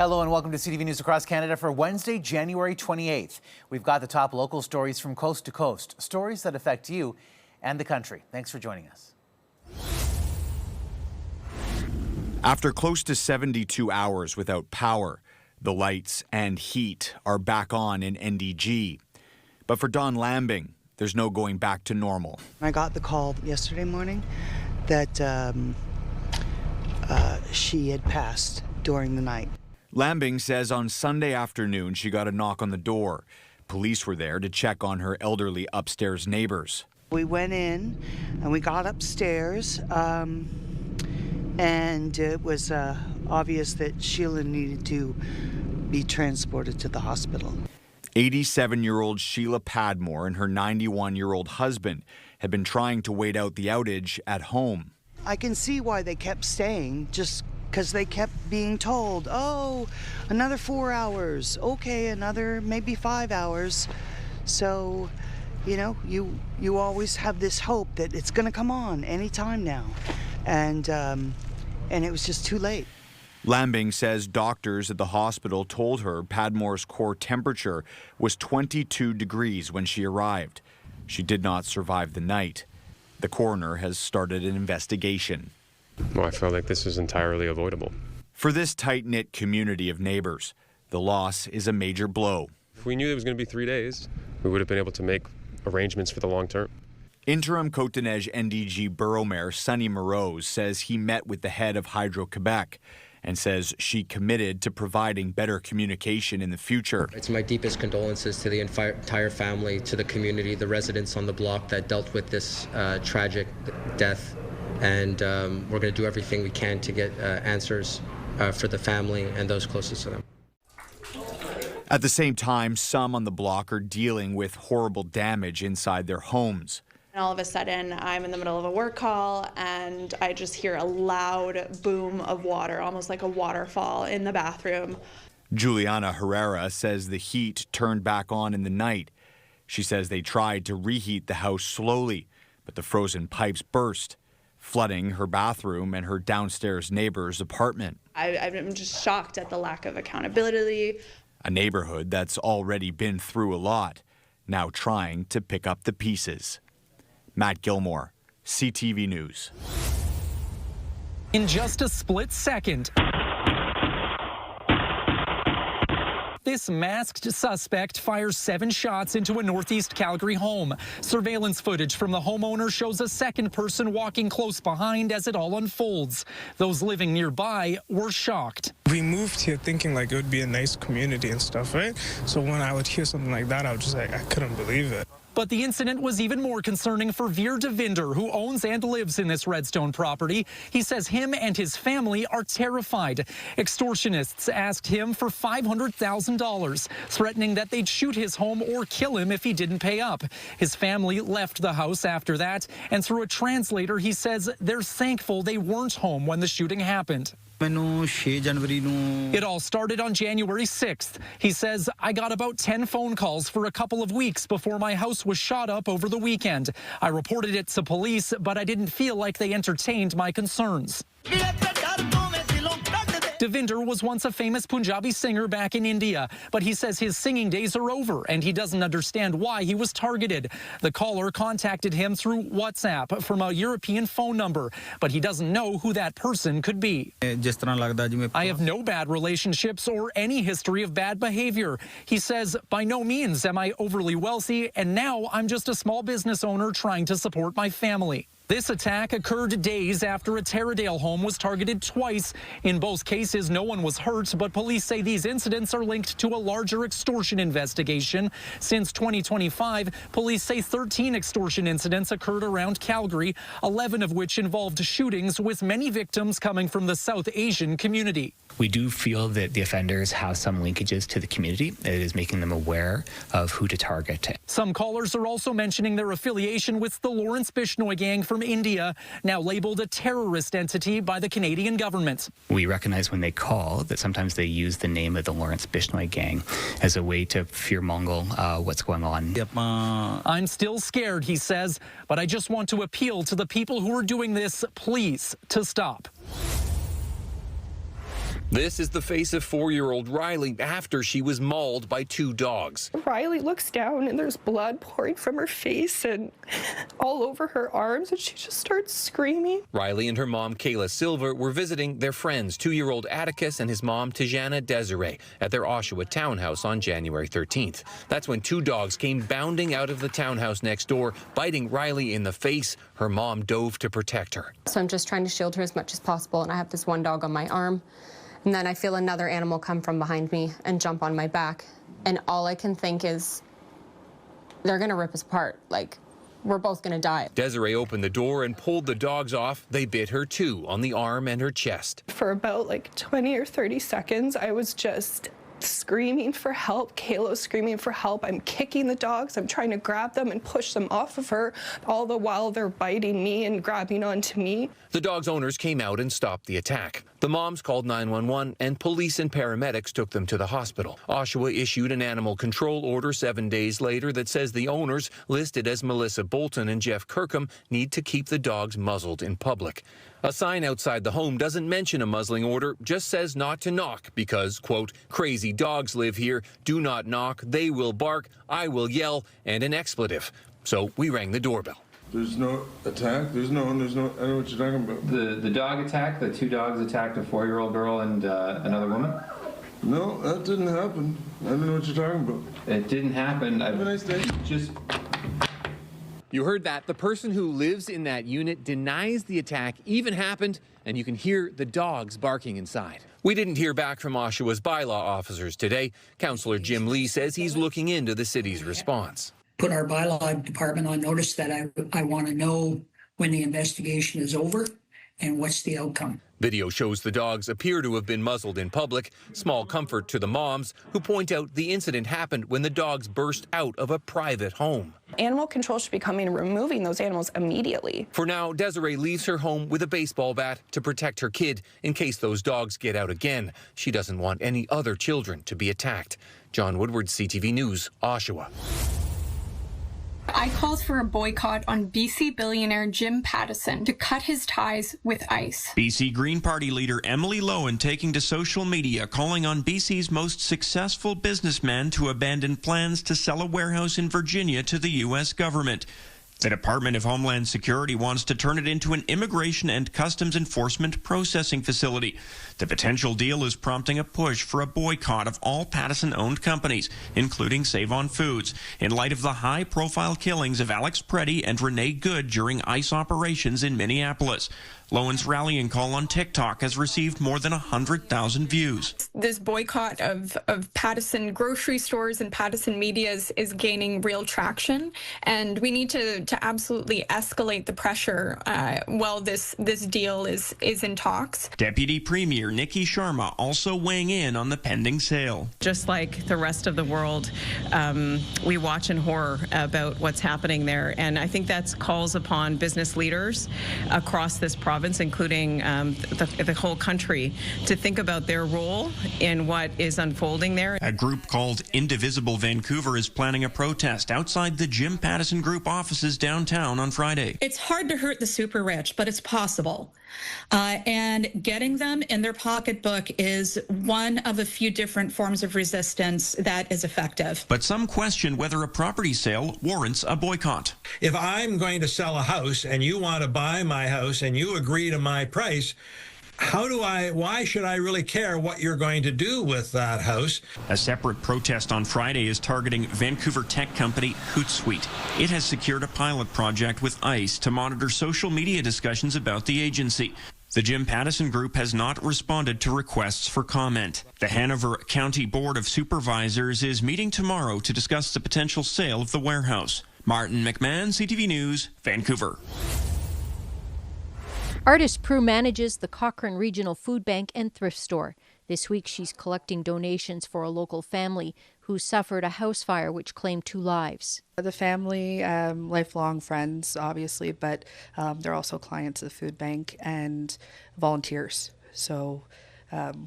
Hello and welcome to CTV News Across Canada for Wednesday, January 28th. We've got the top local stories from coast to coast, stories that affect you and the country. Thanks for joining us. After close to 72 hours without power, the lights and heat are back on in NDG. But for Dawn Lambing, there's no going back to normal. I got the call yesterday morning that she had passed during the night. Lambing says on Sunday afternoon she got a knock on the door. Police were there to check on her elderly upstairs neighbors. We went in and we got upstairs and it was obvious that Sheila needed to be transported to the hospital. 87-year-old Sheila Padmore and her 91-year-old husband had been trying to wait out the outage at home. I can see why they kept staying, just because they kept being told, oh, another 4 hours, okay, another maybe 5 hours. So, you know, you always have this hope that it's going to come on any time now. And it was just too late. Lambing says doctors at the hospital told her Padmore's core temperature was 22 degrees when she arrived. She did not survive the night. The coroner has started an investigation. Well, I felt like this was entirely avoidable. For this tight-knit community of neighbors, the loss is a major blow. If we knew it was going to be 3 days, we would have been able to make arrangements for the long term. Interim Côte-des-Neiges NDG Borough Mayor Sonny Morose says he met with the head of Hydro-Quebec and says she committed to providing better communication in the future. It's my deepest condolences to the entire family, to the community, the residents on the block that dealt with this tragic death. And we're going to do everything we can to get answers for the family and those closest to them. At the same time, some on the block are dealing with horrible damage inside their homes. And all of a sudden, I'm in the middle of a work call, and I just hear a loud boom of water, almost like a waterfall in the bathroom. Juliana Herrera says the heat turned back on in the night. She says they tried to reheat the house slowly, but the frozen pipes burst, flooding her bathroom and her downstairs neighbor's apartment. I'm just shocked at the lack of accountability. A neighborhood that's already been through a lot, now trying to pick up the pieces. Matt Gilmore, CTV News. In just a split second, this masked suspect fires 7 shots into a northeast Calgary home. Surveillance footage from the homeowner shows a second person walking close behind as it all unfolds. Those living nearby were shocked. We moved here thinking like it would be a nice community and stuff, right? So when I would hear something like that, I was just like, I couldn't believe it. But the incident was even more concerning for Veer Devinder, who owns and lives in this Redstone property. He says him and his family are terrified. Extortionists asked him for $500,000, threatening that they'd shoot his home or kill him if he didn't pay up. His family left the house after that, and through a translator, he says they're thankful they weren't home when the shooting happened. It all started on January 6th. He says, I got about 10 phone calls for a couple of weeks before my house was shot up over the weekend. I reported it to police, but I didn't feel like they entertained my concerns. Devinder was once a famous Punjabi singer back in India, but he says his singing days are over and he doesn't understand why he was targeted. The caller contacted him through WhatsApp from a European phone number, but he doesn't know who that person could be. I have no bad relationships or any history of bad behavior. He says, by no means am I overly wealthy, and now I'm just a small business owner trying to support my family. This attack occurred days after a Taradale home was targeted twice. In both cases, no one was hurt, but police say these incidents are linked to a larger extortion investigation. Since 2025, police say 13 extortion incidents occurred around Calgary, 11 of which involved shootings, with many victims coming from the South Asian community. We do feel that the offenders have some linkages to the community. It is making them aware of who to target. Some callers are also mentioning their affiliation with the Lawrence Bishnoi gang from India, now labeled a terrorist entity by the Canadian government. We recognize when they call that sometimes they use the name of the Lawrence Bishnoi gang as a way to fearmonger what's going on. I'm still scared, he says, but I just want to appeal to the people who are doing this, please, to stop. This is the face of 4-year-old Riley after she was mauled by 2 dogs. Riley looks down and there's blood pouring from her face and all over her arms, and she just starts screaming. Riley and her mom, Kayla Silver, were visiting their friends, 2-year-old Atticus and his mom, Desiree, at their Oshawa townhouse on January 13th. That's when 2 dogs came bounding out of the townhouse next door, biting Riley in the face. Her mom dove to protect her. So I'm just trying to shield her as much as possible, and I have this one dog on my arm. And then I feel another animal come from behind me and jump on my back. And all I can think is, they're gonna rip us apart. Like, we're both gonna die. Desiree opened the door and pulled the dogs off. They bit her too, on the arm and her chest. For about like 20 or 30 seconds, I was just screaming for help. Kayla's screaming for help. I'm kicking the dogs. I'm trying to grab them and push them off of her. All the while they're biting me and grabbing onto me. The dog's owners came out and stopped the attack. The moms called 911 and police and paramedics took them to the hospital. Oshawa issued an animal control order 7 days later that says the owners, listed as Melissa Bolton and Jeff Kirkham, need to keep the dogs muzzled in public. A sign outside the home doesn't mention a muzzling order, just says not to knock because, quote, crazy dogs live here, do not knock, they will bark, I will yell, and an expletive. So we rang the doorbell. There's no attack? I don't know what you're talking about. The dog attack, the 2 dogs attacked a 4-year-old girl and another woman? No, that didn't happen. I don't know what you're talking about. It didn't happen. Have a nice day. You heard that. The person who lives in that unit denies the attack even happened, and you can hear the dogs barking inside. We didn't hear back from Oshawa's bylaw officers today. Councillor Jim Lee says he's looking into the city's response. Put our bylaw department on notice that I want to know when the investigation is over and what's the outcome. Video shows the dogs appear to have been muzzled in public. Small comfort to the moms who point out the incident happened when the dogs burst out of a private home. Animal control should be coming and removing those animals immediately. For now, Desiree leaves her home with a baseball bat to protect her kid in case those dogs get out again. She doesn't want any other children to be attacked. John Woodward, CTV News, Oshawa. I called for a boycott on BC billionaire Jim Pattison to cut his ties with ICE. BC Green Party leader Emily Lowen taking to social media, calling on BC's most successful businessman to abandon plans to sell a warehouse in Virginia to the U.S. government. The Department of Homeland Security wants to turn it into an immigration and customs enforcement processing facility. The potential deal is prompting a push for a boycott of all Pattison-owned companies, including Save-On Foods, in light of the high-profile killings of Alex Preddy and Renee Good during ICE operations in Minneapolis. Lowen's rallying call on TikTok has received more than 100,000 views. This boycott of Pattison grocery stores and Pattison media is gaining real traction, and we need to absolutely escalate the pressure while this deal is in talks. Deputy Premier Nikki Sharma also weighing in on the pending sale. Just like the rest of the world, we watch in horror about what's happening there, and I think that calls upon business leaders across this province, including the whole country, to think about their role in what is unfolding there. A group called Indivisible Vancouver is planning a protest outside the Jim Pattison Group offices downtown on Friday. It's hard to hurt the super rich, but it's possible. And getting them in their pocketbook is one of a few different forms of resistance that is effective. But some question whether a property sale warrants a boycott. If I'm going to sell a house and you want to buy my house and you agree to my price, why should I really care what you're going to do with that house? A separate protest on Friday is targeting Vancouver tech company Hootsuite. It has secured a pilot project with ICE to monitor social media discussions about the agency. The Jim Pattison Group has not responded to requests for comment. The Hanover County Board of Supervisors is meeting tomorrow to discuss the potential sale of the warehouse. Martin McMahon, CTV News, Vancouver. Artist Prue manages the Cochrane Regional Food Bank and Thrift Store. This week she's collecting donations for a local family who suffered a house fire which claimed 2 lives. The family, lifelong friends, obviously, but they're also clients of the food bank and volunteers. So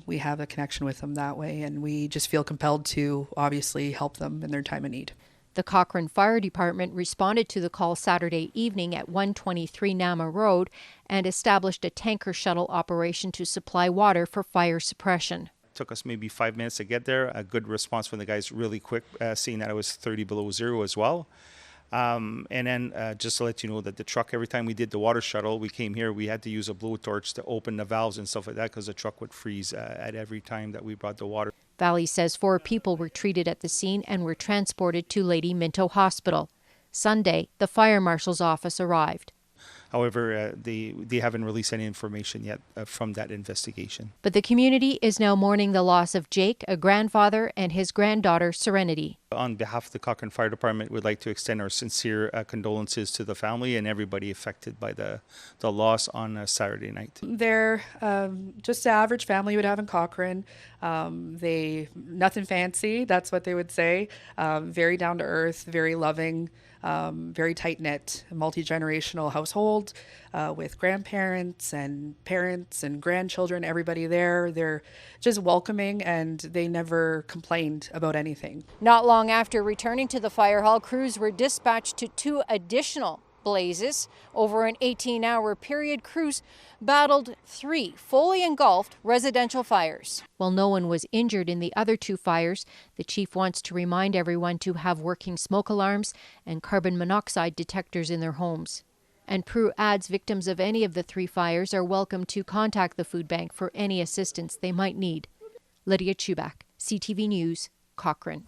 we have a connection with them that way, and we just feel compelled to obviously help them in their time of need. The Cochrane Fire Department responded to the call Saturday evening at 123 Nama Road and established a tanker shuttle operation to supply water for fire suppression. Took us maybe 5 minutes to get there. A good response from the guys really quick, seeing that it was 30 below zero as well. And then just to let you know that the truck, every time we did the water shuttle, we came here, we had to use a blowtorch to open the valves and stuff like that because the truck would freeze at every time that we brought the water. Valley says 4 people were treated at the scene and were transported to Lady Minto Hospital. Sunday, the fire marshal's office arrived. However, they haven't released any information yet from that investigation. But the community is now mourning the loss of Jake, a grandfather, and his granddaughter, Serenity. On behalf of the Cochrane Fire Department, we'd like to extend our sincere condolences to the family and everybody affected by the loss on Saturday night. They're just an average family you would have in Cochrane. They nothing fancy, that's what they would say. Very down to earth, very loving. Very tight-knit, multi-generational household with grandparents and parents and grandchildren, everybody there. They're just welcoming and they never complained about anything. Not long after returning to the fire hall, crews were dispatched to 2 additional blazes. Over an 18-hour period, crews battled 3 fully engulfed residential fires. While no one was injured in the other 2 fires, the chief wants to remind everyone to have working smoke alarms and carbon monoxide detectors in their homes. And Prue adds victims of any of the 3 fires are welcome to contact the food bank for any assistance they might need. Lydia Chubak, CTV News, Cochrane.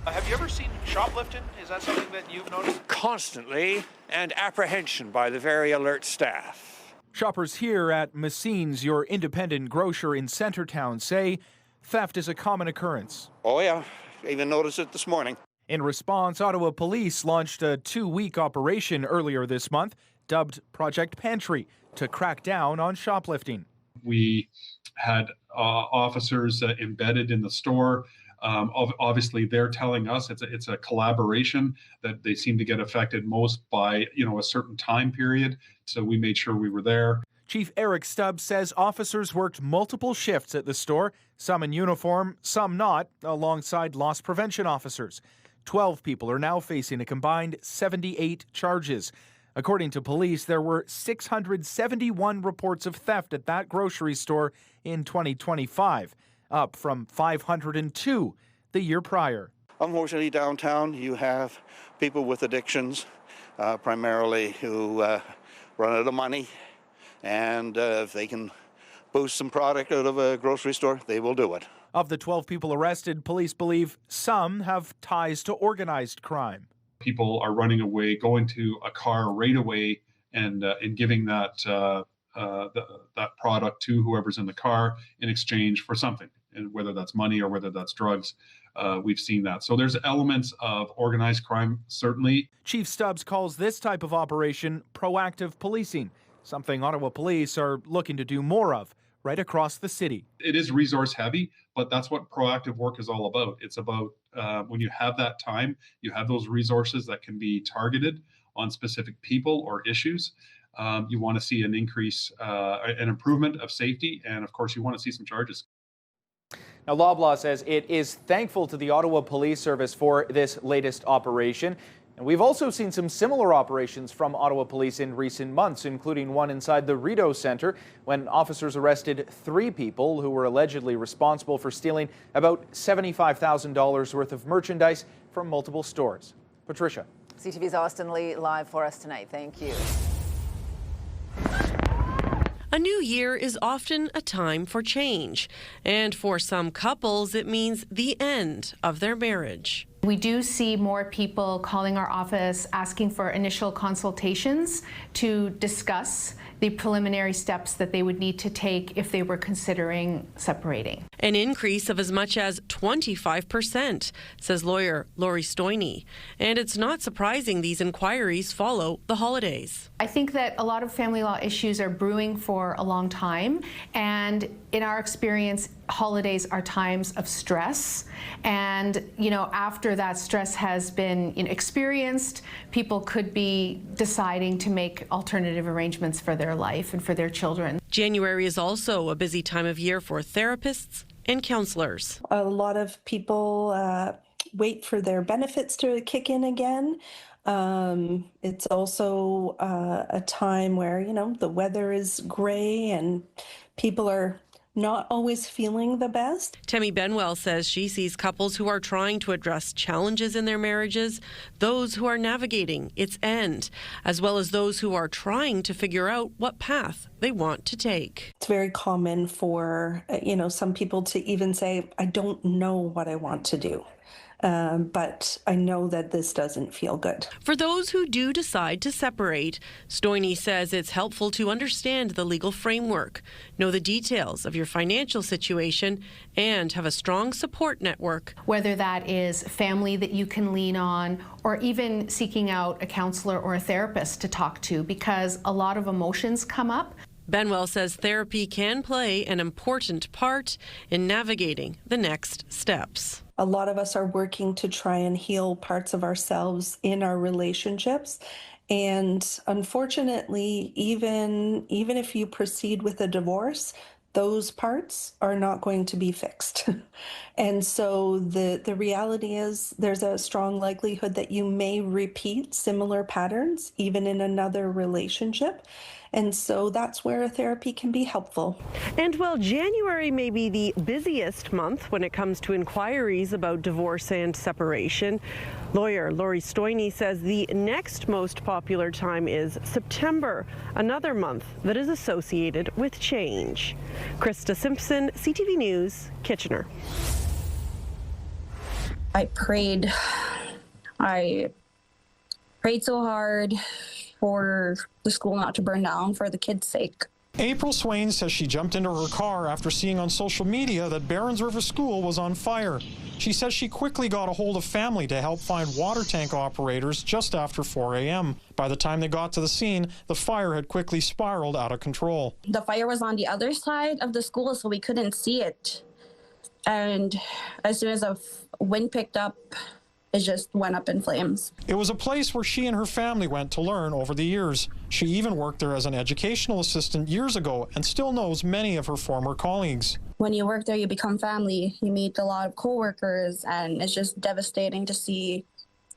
Have you ever seen shoplifting? Is that something that you've noticed? Constantly, and apprehension by the very alert staff. Shoppers here at Massine's, your independent grocer in Centertown, say theft is a common occurrence. Oh yeah, even noticed it this morning. In response, Ottawa police launched a 2-week operation earlier this month, dubbed Project Pantry, to crack down on shoplifting. We had officers embedded in the store. Obviously, they're telling us it's a collaboration that they seem to get affected most by, a certain time period. So we made sure we were there. Chief Eric Stubbs says officers worked multiple shifts at the store, some in uniform, some not, alongside loss prevention officers. 12 people are now facing a combined 78 charges. According to police, there were 671 reports of theft at that grocery store in 2025. Up from 502 the year prior. Unfortunately, downtown, you have people with addictions, primarily who run out of money, and if they can boost some product out of a grocery store, they will do it. Of the 12 people arrested, police believe some have ties to organized crime. People are running away, going to a car right away, and giving that product to whoever's in the car in exchange for something. And whether that's money or whether that's drugs, we've seen that. So there's elements of organized crime, certainly. Chief Stubbs calls this type of operation proactive policing, something Ottawa police are looking to do more of right across the city. It is resource heavy, but that's what proactive work is all about. It's about when you have that time, you have those resources that can be targeted on specific people or issues. You want to see an increase, an improvement of safety, and of course you want to see some charges. Now, Loblaw says it is thankful to the Ottawa Police Service for this latest operation. And we've also seen some similar operations from Ottawa Police in recent months, including one inside the Rideau Centre, when officers arrested 3 people who were allegedly responsible for stealing about $75,000 worth of merchandise from multiple stores. Patricia. CTV's Austin Lee live for us tonight. Thank you. A new year is often a time for change, and for some couples, it means the end of their marriage. We do see more people calling our office asking for initial consultations to discuss the preliminary steps that they would need to take if they were considering separating. An increase of as much as 25%, says lawyer Lori Stoyne. And it's not surprising these inquiries follow the holidays. I think that a lot of family law issues are brewing for a long time, and in our experience, holidays are times of stress. And, after that stress has been experienced, people could be deciding to make alternative arrangements for their life and for their children. January is also a busy time of year for therapists and counselors. A lot of people wait for their benefits to kick in again. It's also a time where, the weather is gray and people are not always feeling the best. Tammy Benwell says she sees couples who are trying to address challenges in their marriages, those who are navigating its end, as well as those who are trying to figure out what path they want to take. It's very common for, some people to even say, I don't know what I want to do. But I know that this doesn't feel good. For those who do decide to separate, Stoynie says it's helpful to understand the legal framework, know the details of your financial situation, and have a strong support network. Whether that is family that you can lean on, or even seeking out a counselor or a therapist to talk to, because a lot of emotions come up. Benwell says therapy can play an important part in navigating the next steps. A lot of us are working to try and heal parts of ourselves in our relationships. And unfortunately, even if you proceed with a divorce, those parts are not going to be fixed. And so the reality is there's a strong likelihood that you may repeat similar patterns, even in another relationship. And so that's where therapy can be helpful. And while January may be the busiest month when it comes to inquiries about divorce and separation, lawyer Lori Stoynie says the next most popular time is September, another month that is associated with change. Krista Simpson, CTV News, Kitchener. I prayed so hard for the school not to burn down for the kids' sake. April Swain says she jumped into her car after seeing on social media that Barons River School was on fire. She says she quickly got a hold of family to help find water tank operators just after 4 a.m. By the time they got to the scene, the fire had quickly spiraled out of control. The fire was on the other side of the school, so we couldn't see it. And as soon as the wind picked up, it just went up in flames. It was a place where she and her family went to learn over the years. She even worked there as an educational assistant years ago and still knows many of her former colleagues. When you work there, you become family. You meet a lot of coworkers, and it's just devastating to see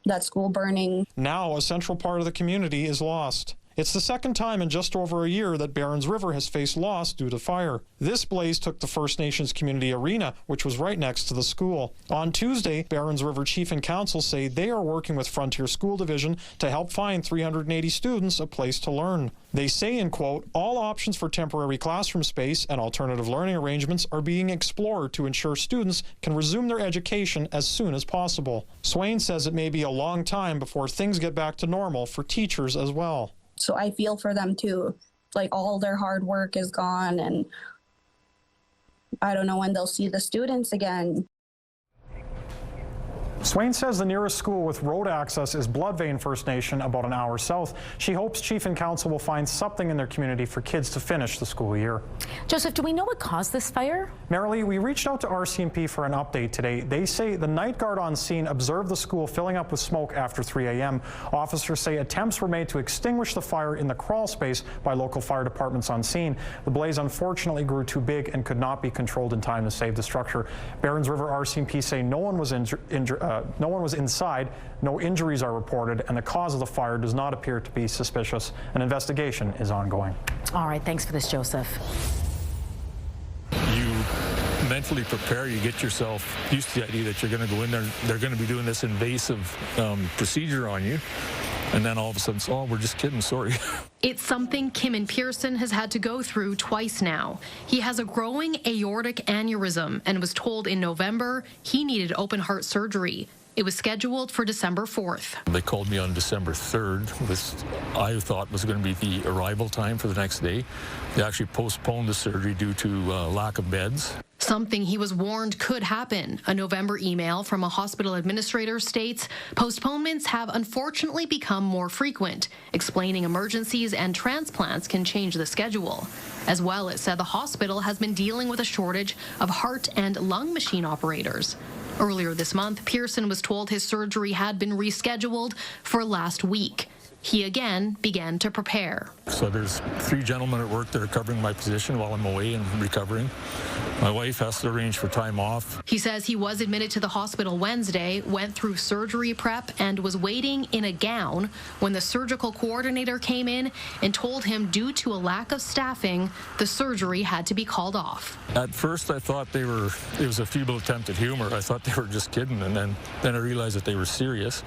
that school burning. Now a central part of the community is lost. It's the second time in just over a year that Barons River has faced loss due to fire. This blaze took the First Nations community arena, which was right next to the school. On Tuesday, Barons River Chief and Council say they are working with Frontier School Division to help find 380 students a place to learn. They say, in quote, all options for temporary classroom space and alternative learning arrangements are being explored to ensure students can resume their education as soon as possible. Swain says it may be a long time before things get back to normal for teachers as well. So I feel for them too. Like all their hard work is gone, and I don't know when they'll see the students again. Swain says the nearest school with road access is Bloodvein First Nation, about an hour south. She hopes Chief and Council will find something in their community for kids to finish the school year. Joseph, do we know what caused this fire? Marilee, we reached out to RCMP for an update today. They say the night guard on scene observed the school filling up with smoke after 3 a.m. Officers say attempts were made to extinguish the fire in the crawl space by local fire departments on scene. The blaze unfortunately grew too big and could not be controlled in time to save the structure. Barons River RCMP say no one was inside, no injuries are reported, and the cause of the fire does not appear to be suspicious. An investigation is ongoing. All right, thanks for this, Joseph. You mentally prepare, you get yourself used to the idea that you're going to go in there, they're going to be doing this invasive procedure on you, and then all of a sudden, oh, we're just kidding, sorry. It's something Kimon Pearson has had to go through twice now. He has a growing aortic aneurysm and was told in November he needed open heart surgery. It was scheduled for December 4th. They called me on December 3rd, which I thought was going to be the arrival time for the next day. They actually postponed the surgery due to lack of beds. Something he was warned could happen. A November email from a hospital administrator states postponements have unfortunately become more frequent, explaining emergencies and transplants can change the schedule. As well, it said the hospital has been dealing with a shortage of heart and lung machine operators. Earlier this month, Pearson was told his surgery had been rescheduled for last week. He again began to prepare. So there's 3 gentlemen at work that are covering my position while I'm away and recovering. My wife has to arrange for time off. He says he was admitted to the hospital Wednesday, went through surgery prep, and was waiting in a gown when the surgical coordinator came in and told him due to a lack of staffing, the surgery had to be called off. At first I thought it was a feeble attempt at humor. I thought they were just kidding, and then I realized that they were serious.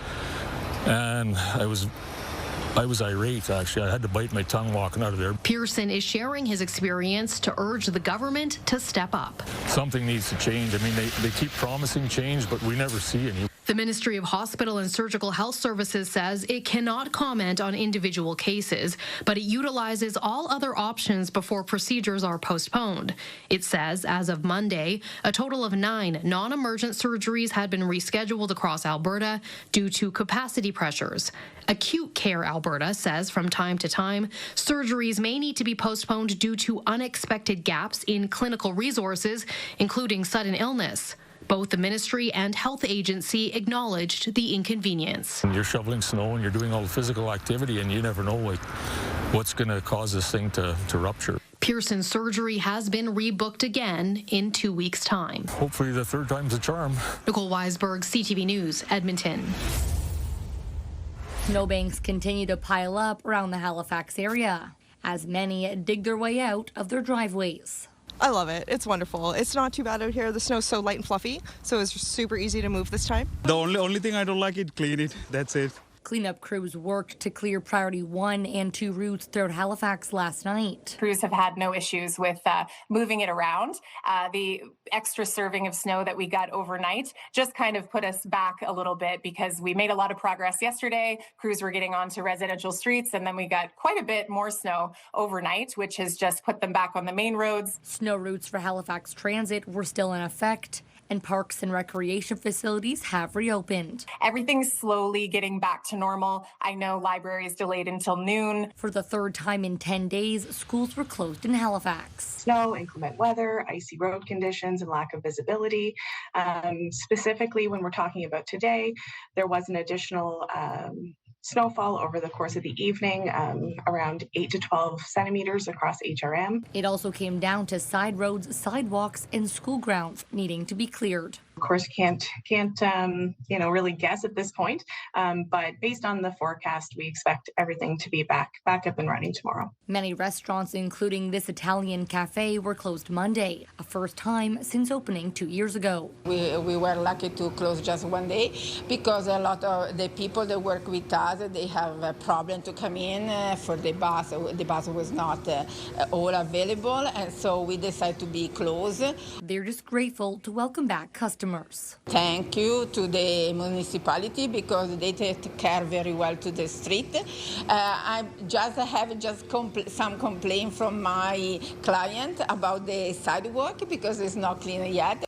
And I was irate, actually. I had to bite my tongue walking out of there. Pearson is sharing his experience to urge the government to step up. Something needs to change. I mean, they keep promising change, but we never see any. The Ministry of Hospital and Surgical Health Services says it cannot comment on individual cases, but it utilizes all other options before procedures are postponed. It says, as of Monday, a total of 9 non-emergent surgeries had been rescheduled across Alberta due to capacity pressures. Acute Care Alberta says from time to time, surgeries may need to be postponed due to unexpected gaps in clinical resources, including sudden illness. Both the ministry and health agency acknowledged the inconvenience. You're shoveling snow and you're doing all the physical activity, and you never know what's going to cause this thing to rupture. Pearson's surgery has been rebooked again in 2 weeks' time. Hopefully the third time's a charm. Nicole Weisberg, CTV News, Edmonton. Snowbanks continue to pile up around the Halifax area as many dig their way out of their driveways. I love it. It's wonderful. It's not too bad out here. The snow's so light and fluffy, so it's super easy to move this time. The only thing I don't like is clean it. That's it. Cleanup crews worked to clear priority 1 and 2 routes throughout Halifax last night. Crews have had no issues with moving it around. The extra serving of snow that we got overnight just kind of put us back a little bit because we made a lot of progress yesterday. Crews were getting onto residential streets, and then we got quite a bit more snow overnight, which has just put them back on the main roads. Snow routes for Halifax Transit were still in effect, and parks and recreation facilities have reopened. Everything's slowly getting back to normal. I know libraries delayed until noon. For the 3rd time in 10 days, schools were closed in Halifax. Snow, inclement weather, icy road conditions, and lack of visibility. Specifically, when we're talking about today, there was an additional snowfall over the course of the evening, around 8 to 12 centimeters across HRM. It also came down to side roads, sidewalks, and school grounds needing to be cleared. Of course, can't really guess at this point, but based on the forecast, we expect everything to be back up and running tomorrow. Many restaurants, including this Italian cafe, were closed Monday, a first time since opening 2 years ago. We were lucky to close just one day because a lot of the people that work with us, they have a problem to come in for the bus. The bus was not all available, and so we decided to be closed. They're just grateful to welcome back customers. Thank you to the municipality because they take care very well to the street. I have some complaint from my client about the sidewalk because it's not clean yet.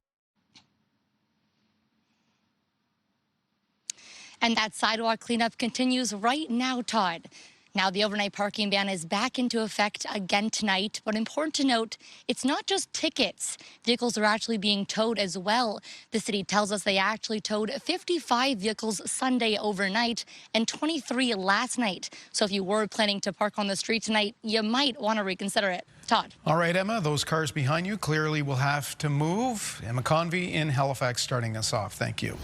And that sidewalk cleanup continues right now, Todd. Now, the overnight parking ban is back into effect again tonight, but important to note, it's not just tickets. Vehicles are actually being towed as well. The city tells us they actually towed 55 vehicles Sunday overnight and 23 last night. So if you were planning to park on the street tonight, you might want to reconsider it. Todd. All right, Emma, those cars behind you clearly will have to move. Emma Convey in Halifax starting us off. Thank you.